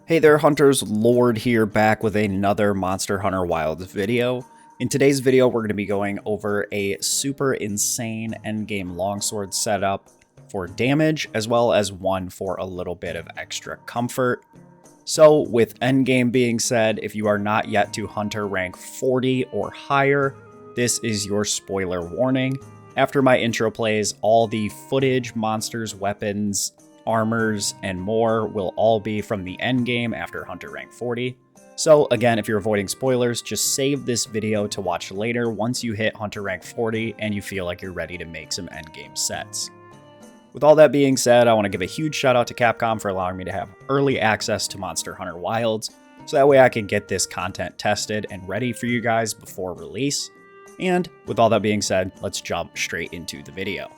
Hey there hunters, Lord here, back with another Monster Hunter Wilds video. In today's video we're going to be going over a super insane endgame longsword setup for damage, as well as one for a little bit of extra comfort. So with endgame being said, if you are not yet to hunter rank 40 or higher, this is your spoiler warning. After my intro plays, all the footage, monsters, weapons, armors, and more will all be from the endgame after hunter rank 40. So again, if you're avoiding spoilers, just save this video to watch later once you hit hunter rank 40 and you feel like you're ready to make some endgame sets. With all that being said, I want to give a huge shout out to Capcom for allowing me to have early access to Monster Hunter Wilds, so that way I can get this content tested and ready for you guys before release. And with all that being said, let's jump straight into the video.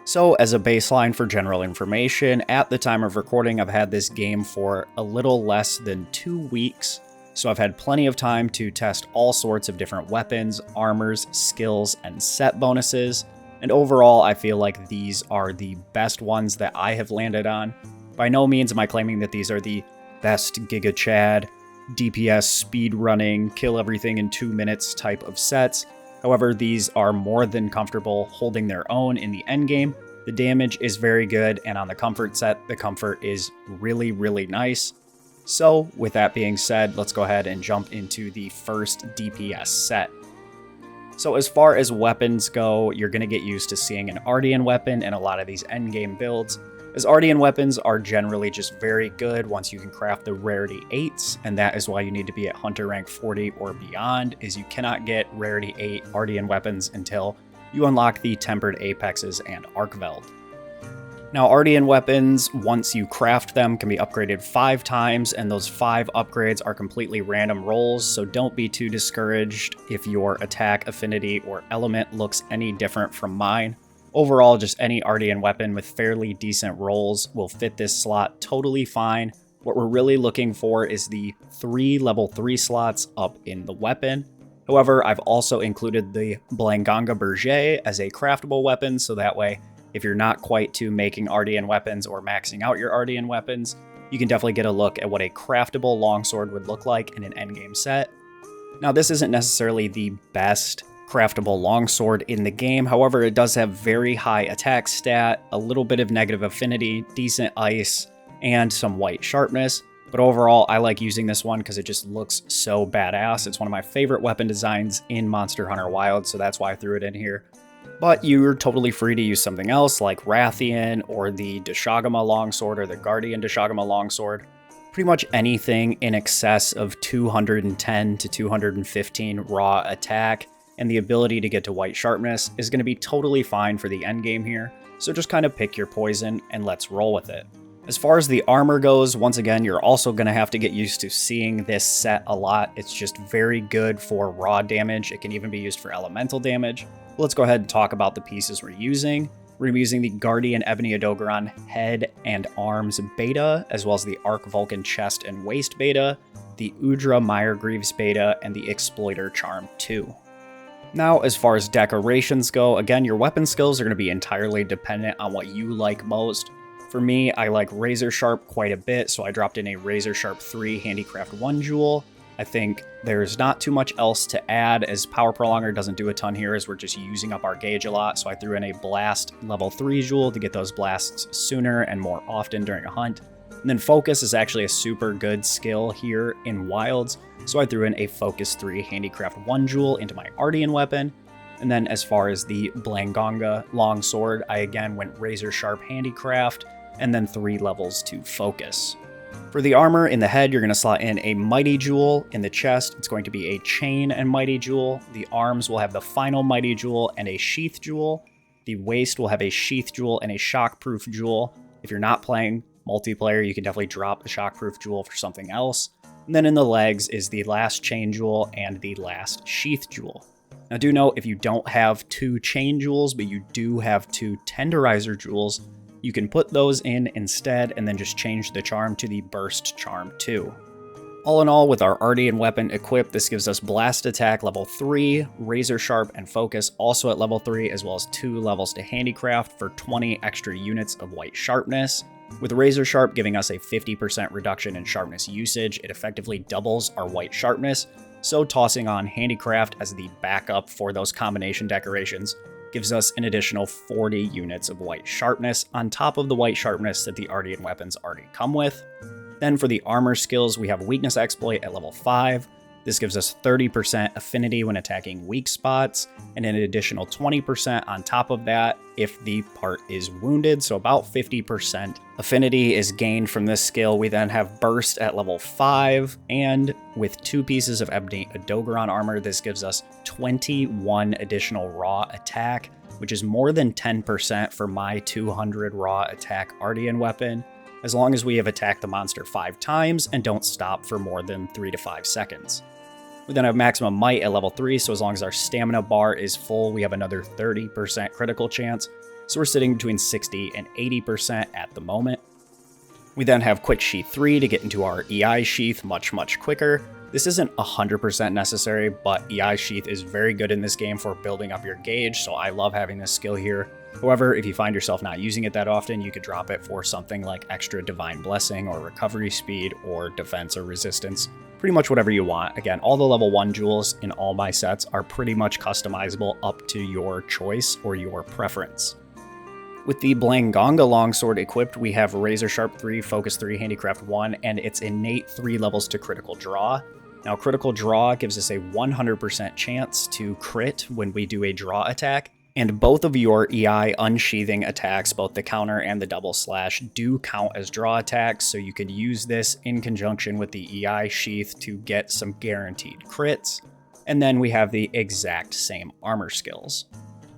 So as a baseline for general information, at the time of recording, I've had this game for a little less than 2 weeks. So I've had plenty of time to test all sorts of different weapons, armors, skills, and set bonuses. And overall, I feel like these are the best ones that I have landed on. By no means am I claiming that these are the best Giga Chad, DPS speed running, kill everything in 2 minutes type of sets. However, these are more than comfortable holding their own in the endgame. The damage is very good, and on the comfort set, the comfort is really, really nice. So with that being said, let's go ahead and jump into the first DPS set. So as far as weapons go, you're going to get used to seeing an Ardian weapon in a lot of these endgame builds, as Ardian weapons are generally just very good once you can craft the rarity 8s, and that is why you need to be at hunter rank 40 or beyond, is you cannot get rarity 8 Ardian weapons until you unlock the tempered apexes and Arcveld. Now, Ardian weapons, once you craft them, can be upgraded 5 times, and those 5 upgrades are completely random rolls, so don't be too discouraged if your attack, affinity, or element looks any different from mine. Overall, just any Ardian weapon with fairly decent rolls will fit this slot totally fine. What we're really looking for is the 3 level 3 slots up in the weapon. However, I've also included the Blanganga Berger as a craftable weapon, so that way, if you're not quite to making Ardian weapons or maxing out your Ardian weapons, you can definitely get a look at what a craftable longsword would look like in an endgame set. Now, this isn't necessarily the best craftable longsword in the game, however, it does have very high attack stat, a little bit of negative affinity, decent ice, and some white sharpness. But overall, I like using this one because it just looks so badass. It's one of my favorite weapon designs in Monster Hunter Wilds, so that's why I threw it in here. But you're totally free to use something else like Rathian or the Deshagama longsword or the Guardian Deshagama longsword. Pretty much anything in excess of 210 to 215 raw attack and the ability to get to white sharpness is going to be totally fine for the endgame here. So just kind of pick your poison and let's roll with it. As far as the armor goes, once again, you're also going to have to get used to seeing this set a lot. It's just very good for raw damage. It can even be used for elemental damage. Let's go ahead and talk about the pieces we're using. We're going to be using the Guardian Ebony Odogaron head and arms beta, as well as the Arc Vulcan chest and waist beta, the Udra Meyergreaves beta, and the Exploiter Charm 2. Now, as far as decorations go, again, your weapon skills are going to be entirely dependent on what you like most. For me, I like Razor Sharp quite a bit, so I dropped in a Razor Sharp 3 Handicraft 1 jewel. I think there's not too much else to add, as Power Prolonger doesn't do a ton here, as we're just using up our gauge a lot, so I threw in a Blast level 3 jewel to get those blasts sooner and more often during a hunt. And then Focus is actually a super good skill here in Wilds, so I threw in a Focus 3 Handicraft 1 jewel into my Ardian weapon. And then as far as the Blanganga longsword, I again went Razor Sharp Handicraft, and then 3 levels to Focus. For the armor, in the head, you're going to slot in a Mighty Jewel. In the chest, it's going to be a Chain and Mighty Jewel. The arms will have the final Mighty Jewel and a Sheath Jewel. The waist will have a Sheath Jewel and a Shockproof Jewel. If you're not playing multiplayer, you can definitely drop a Shockproof Jewel for something else. And then in the legs is the last Chain Jewel and the last Sheath Jewel. Now do note, if you don't have 2 Chain Jewels, but you do have 2 Tenderizer Jewels, you can put those in instead and then just change the charm to the Burst Charm 2. All in all, with our Ardian weapon equipped, this gives us blast attack level 3, razor sharp and focus also at level 3, as well as 2 levels to handicraft for 20 extra units of white sharpness. With razor sharp giving us a 50% reduction in sharpness usage, it effectively doubles our white sharpness, so tossing on handicraft as the backup for those combination decorations gives us an additional 40 units of white sharpness on top of the white sharpness that the Ardian weapons already come with. Then for the armor skills, we have weakness exploit at level 5. This gives us 30% affinity when attacking weak spots, and an additional 20% on top of that if the part is wounded, so about 50% affinity is gained from this skill. We then have burst at level 5, and with 2 pieces of ebony Adogaron armor, this gives us 21 additional raw attack, which is more than 10% for my 200 raw attack Ardian weapon, as long as we have attacked the monster 5 times and don't stop for more than 3 to 5 seconds. We then have maximum might at level 3, so as long as our stamina bar is full, we have another 30% critical chance, so we're sitting between 60 and 80% at the moment. We then have quick sheath 3 to get into our EI sheath much quicker. This isn't 100% necessary, but EI sheath is very good in this game for building up your gauge, so I love having this skill here. However, if you find yourself not using it that often, you could drop it for something like extra divine blessing or recovery speed or defense or resistance, pretty much whatever you want. Again, all the level 1 jewels in all my sets are pretty much customizable up to your choice or your preference. With the Blangonga longsword equipped, we have razor sharp 3, focus 3, handicraft 1, and its innate 3 levels to critical draw. Now, critical draw gives us a 100% chance to crit when we do a draw attack, and both of your EI unsheathing attacks, both the counter and the double slash, do count as draw attacks, so you could use this in conjunction with the EI sheath to get some guaranteed crits. And then we have the exact same armor skills.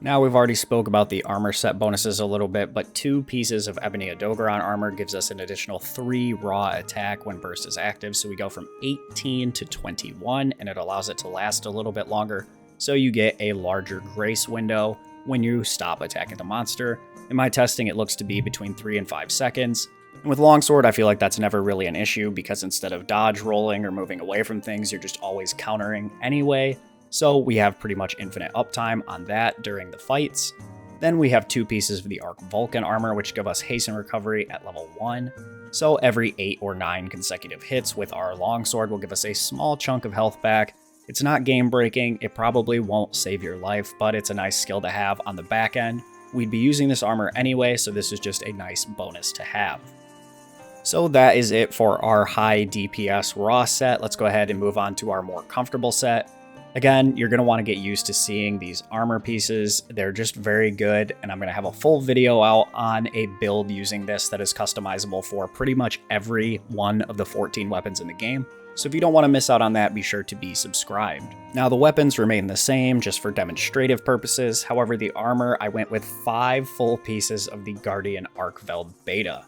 Now, we've already spoke about the armor set bonuses a little bit, but 2 pieces of ebony Adogaron armor gives us an additional 3 raw attack when burst is active, so we go from 18 to 21, and it allows it to last a little bit longer, so you get a larger grace window when you stop attacking the monster. In my testing, it looks to be between 3 and 5 seconds. And with longsword, I feel like that's never really an issue, because instead of dodge rolling or moving away from things, you're just always countering anyway. So we have pretty much infinite uptime on that during the fights. Then we have 2 pieces of the Arc Vulcan armor, which give us hasten recovery at level 1. So every 8 or 9 consecutive hits with our longsword will give us a small chunk of health back. It's not game breaking, it probably won't save your life, but it's a nice skill to have on the back end. We'd be using this armor anyway, so this is just a nice bonus to have. So that is it for our high DPS raw set. Let's go ahead and move on to our more comfortable set. Again, you're going to want to get used to seeing these armor pieces. They're just very good, and I'm going to have a full video out on a build using this that is customizable for pretty much every one of the 14 weapons in the game. So if you don't want to miss out on that, be sure to be subscribed. Now, the weapons remain the same just for demonstrative purposes. However, the armor, I went with 5 full pieces of the Guardian Arcveld Beta.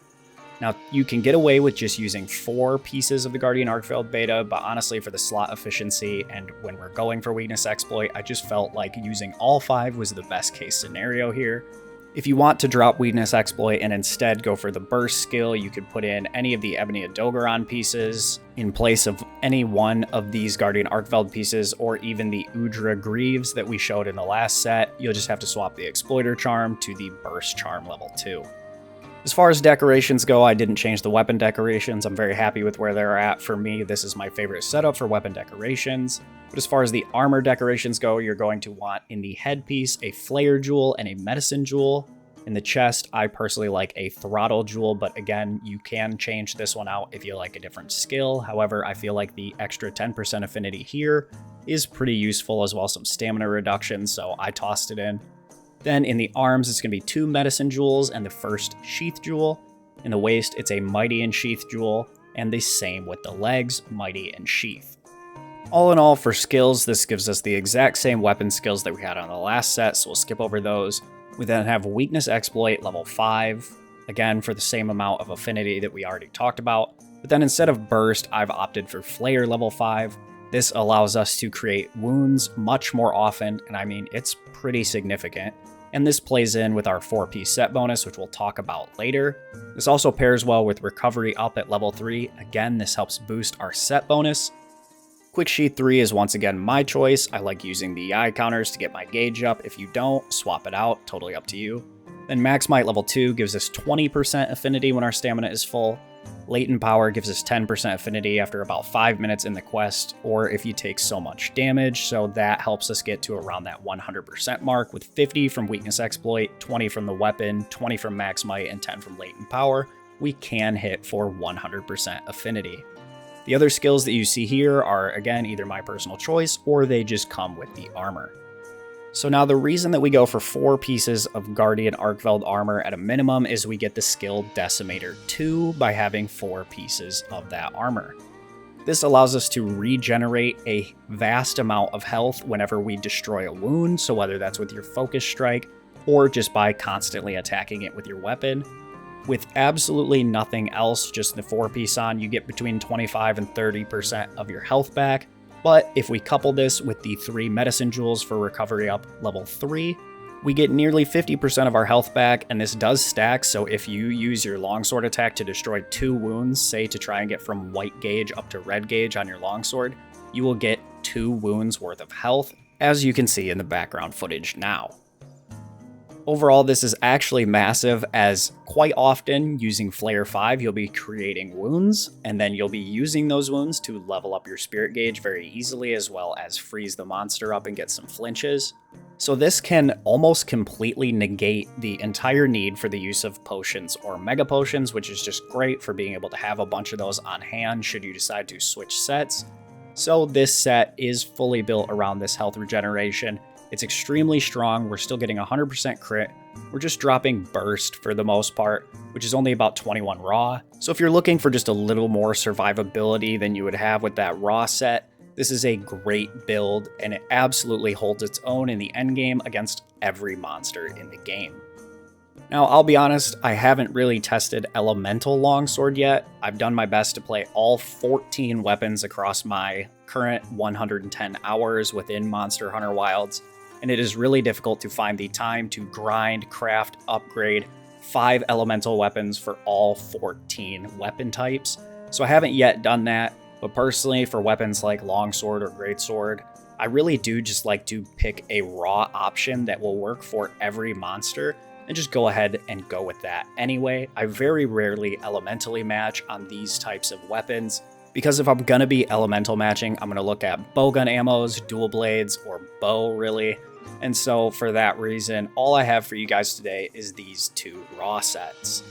Now, you can get away with just using 4 pieces of the Guardian Arcveld Beta, but honestly, for the slot efficiency and when we're going for weakness exploit, I just felt like using all 5 was the best case scenario here. If you want to drop weakness exploit and instead go for the burst skill, you could put in any of the ebony Adogaron pieces in place of any one of these Guardian Arcveld pieces, or even the Udra Greaves that we showed in the last set. You'll just have to swap the Exploiter Charm to the Burst Charm level 2. As far as decorations go, I didn't change the weapon decorations. I'm very happy with where they're at. For me, this is my favorite setup for weapon decorations. But as far as the armor decorations go, you're going to want in the headpiece a flare jewel and a medicine jewel. In the chest, I personally like a throttle jewel, but again, you can change this one out if you like a different skill. However, I feel like the extra 10% affinity here is pretty useful, as well as some stamina reduction, so I tossed it in. Then in the arms, it's going to be 2 medicine jewels and the first sheath jewel. In the waist, it's a mighty and sheath jewel, and the same with the legs, mighty and sheath. All in all, for skills, this gives us the exact same weapon skills that we had on the last set, so we'll skip over those. We then have weakness exploit level 5, again for the same amount of affinity that we already talked about. But then instead of burst, I've opted for flare level 5. This allows us to create wounds much more often, and I mean, it's pretty significant. and this plays in with our 4-piece set bonus, which we'll talk about later. This also pairs well with recovery up at level 3. Again, this helps boost our set bonus. Quick Sheath 3 is once again my choice. I like using the eye counters to get my gauge up. If you don't, swap it out, totally up to you. Then Max Might level 2 gives us 20% affinity when our stamina is full. Latent Power gives us 10% affinity after about 5 minutes in the quest, or if you take so much damage, so that helps us get to around that 100% mark, with 50 from Weakness Exploit, 20 from the weapon, 20 from Max Might, and 10 from Latent Power. We can hit for 100% affinity. The other skills that you see here are, again, either my personal choice, or they just come with the armor. So now the reason that we go for 4 pieces of Guardian Arcveld armor at a minimum is we get the skill Decimator 2 by having 4 pieces of that armor. This allows us to regenerate a vast amount of health whenever we destroy a wound, so whether that's with your focus strike or just by constantly attacking it with your weapon. With absolutely nothing else, just the 4-piece on, you get between 25 and 30% of your health back. But if we couple this with the 3 medicine jewels for recovery up level 3, we get nearly 50% of our health back, and this does stack, so if you use your longsword attack to destroy 2 wounds, say to try and get from white gauge up to red gauge on your longsword, you will get 2 wounds worth of health, as you can see in the background footage now. Overall, this is actually massive, as quite often using Flare 5, you'll be creating wounds, and then you'll be using those wounds to level up your spirit gauge very easily, as well as freeze the monster up and get some flinches. So this can almost completely negate the entire need for the use of potions or mega potions, which is just great for being able to have a bunch of those on hand should you decide to switch sets. So this set is fully built around this health regeneration. It's extremely strong, we're still getting 100% crit, we're just dropping burst for the most part, which is only about 21 raw. So if you're looking for just a little more survivability than you would have with that raw set, this is a great build, and it absolutely holds its own in the endgame against every monster in the game. Now, I'll be honest, I haven't really tested Elemental Longsword yet. I've done my best to play all 14 weapons across my current 110 hours within Monster Hunter Wilds, and it is really difficult to find the time to grind, craft, upgrade 5 elemental weapons for all 14 weapon types. So I haven't yet done that, but personally for weapons like Longsword or Greatsword, I really do just like to pick a raw option that will work for every monster and just go ahead and go with that. Anyway, I very rarely elementally match on these types of weapons, because if I'm gonna be elemental matching, I'm gonna look at bowgun ammos, dual blades, or bow really. And so for that reason, all I have for you guys today is these 2 raw sets.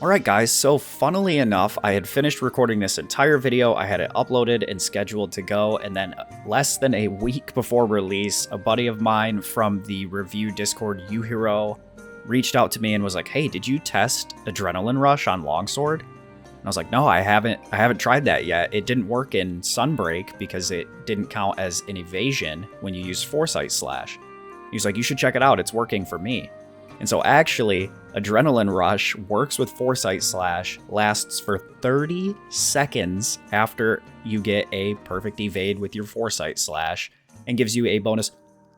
Alright guys, so funnily enough, I had finished recording this entire video, I had it uploaded and scheduled to go, and then less than a week before release, a buddy of mine from the review Discord, Yuhiro, reached out to me and was like, hey, did you test Adrenaline Rush on Longsword? And I was like, no, I haven't tried that yet. It didn't work in Sunbreak because it didn't count as an evasion when you use Foresight Slash. He was like, you should check it out, it's working for me. And so actually, Adrenaline Rush works with Foresight Slash, lasts for 30 seconds after you get a perfect evade with your Foresight Slash, and gives you a bonus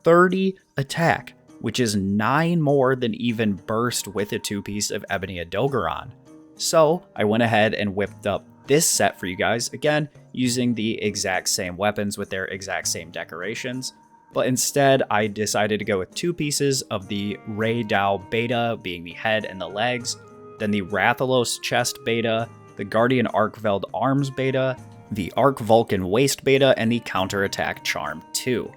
30 attack, which is 9 more than even burst with a 2-piece of Ebony Adogaron. So I went ahead and whipped up this set for you guys, again, using the exact same weapons with their exact same decorations. But instead, I decided to go with 2 pieces of the Ray Dao Beta, being the head and the legs, then the Rathalos Chest Beta, the Guardian Arcveld Arms Beta, the Arc Vulcan Waist Beta, and the Counterattack Charm 2.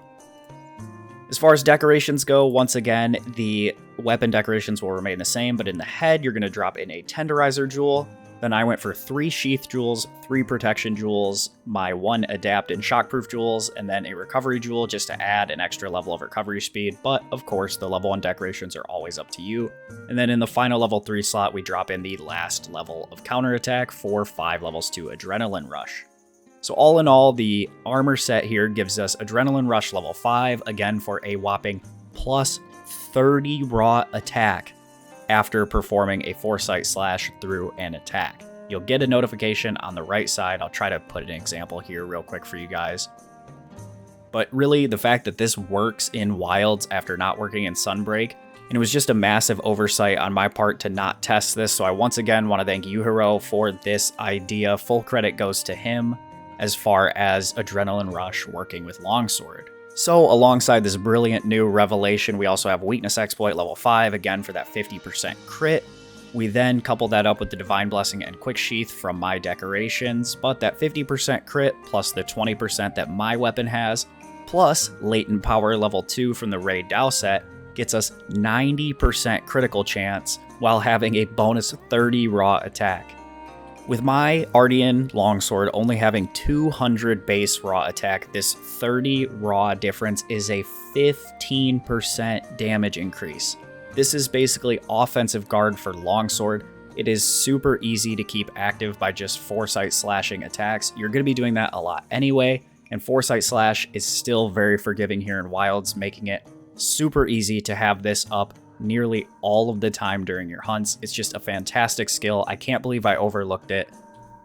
As far as decorations go, once again, the weapon decorations will remain the same, but in the head, you're going to drop in a Tenderizer Jewel. Then I went for 3 Sheath Jewels, 3 Protection Jewels, my 1 Adapt and Shockproof Jewels, and then a Recovery Jewel just to add an extra level of recovery speed. But of course, the level 1 decorations are always up to you. And then in the final level 3 slot, we drop in the last level of Counterattack for 5 levels to Adrenaline Rush. So all in all, the armor set here gives us Adrenaline Rush level 5, again for a whopping plus 30 raw attack after performing a Foresight Slash through an attack. You'll get a notification on the right side. I'll try to put an example here real quick for you guys. But really, the fact that this works in Wilds after not working in Sunbreak And it was just a massive oversight on my part to not test this, so I once again want to thank Yuhiro for this idea. Full credit goes to him as far as Adrenaline Rush working with Longsword. So alongside this brilliant new revelation, we also have Weakness Exploit level 5, again for that 50% crit. We then couple that up with the Divine Blessing and Quick Sheath from my decorations, but that 50% crit plus the 20% that my weapon has, plus Latent Power level 2 from the Raid Dow set, gets us 90% critical chance while having a bonus 30 raw attack. With my Ardian Longsword only having 200 base raw attack, this 30 raw difference is a 15% damage increase. This is basically offensive guard for Longsword. It is super easy to keep active by just Foresight slashing attacks. You're going to be doing that a lot anyway, and Foresight slash is still very forgiving here in Wilds, making it super easy to have this up nearly all of the time during your hunts. It's just a fantastic skill. I can't believe I overlooked it.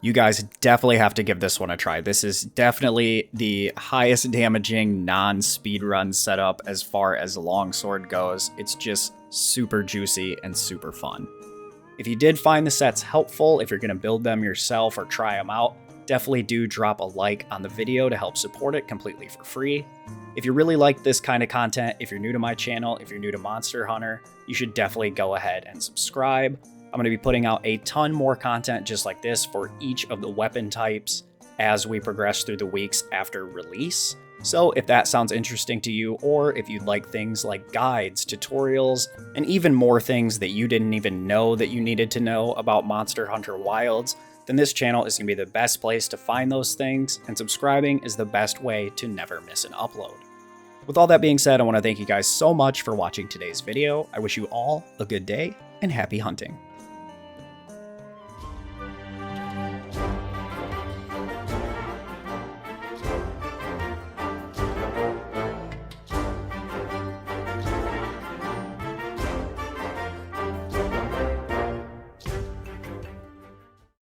You guys definitely have to give this one a try. This is definitely the highest damaging non-speedrun setup as far as Longsword goes. It's just super juicy and super fun. If you did find the sets helpful, if you're going to build them yourself or try them out, definitely do drop a like on the video to help support it completely for free. If you really like this kind of content, if you're new to my channel, if you're new to Monster Hunter, you should definitely go ahead and subscribe. I'm going to be putting out a ton more content just like this for each of the weapon types as we progress through the weeks after release. So if that sounds interesting to you, or if you'd like things like guides, tutorials, and even more things that you didn't even know that you needed to know about Monster Hunter Wilds, then this channel is going to be the best place to find those things, and subscribing is the best way to never miss an upload. With all that being said, I want to thank you guys so much for watching today's video. I wish you all a good day and happy hunting.